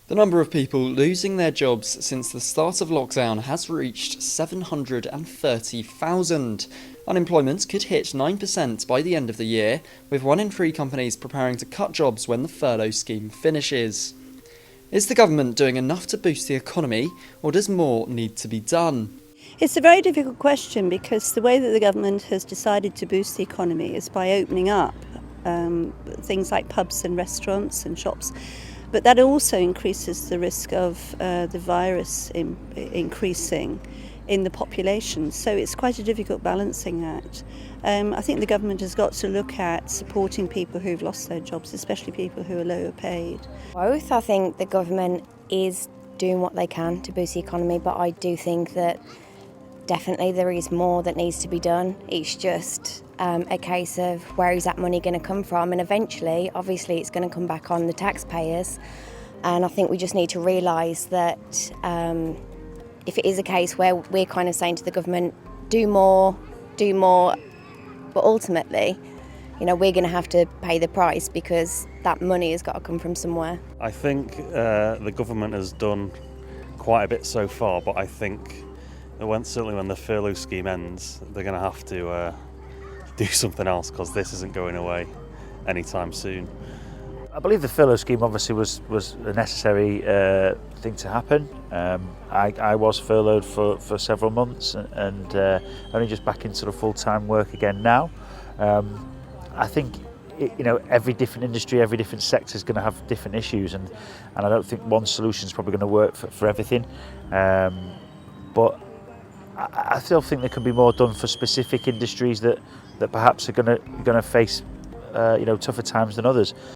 The number of people losing their jobs since the start of lockdown has reached 730,000. Unemployment could hit 9% by the end of the year, with 1 in 3 companies preparing to cut jobs when the furlough scheme finishes. Is the government doing enough to boost the economy, or does more need to be done? It's a very difficult question because the way that the government has decided to boost the economy is by opening up things like pubs and restaurants and shops. But that also increases the risk of the virus increasing in the population. So it's quite a difficult balancing act. I think the government has got to look at supporting people who've lost their jobs, especially people who are lower paid. Both. I think the government is doing what they can to boost the economy, but I do think that definitely there is more that needs to be done. It's just a case of where is that money going to come from, and eventually, obviously, it's going to come back on the taxpayers. And I think we just need to realise that if it is a case where we're kind of saying to the government, do more, but ultimately, we're going to have to pay the price because that money has got to come from somewhere. I think the government has done quite a bit so far, but I think certainly when the furlough scheme ends, they're going to have to do something else, because this isn't going away anytime soon. I believe the furlough scheme obviously was a necessary thing to happen. I was furloughed for several months and only just back into sort of full-time work again now. I think every different industry, every different sector is going to have different issues, and I don't think one solution is probably going to work for everything. But I still think there can be more done for specific industries that perhaps are going to face tougher times than others.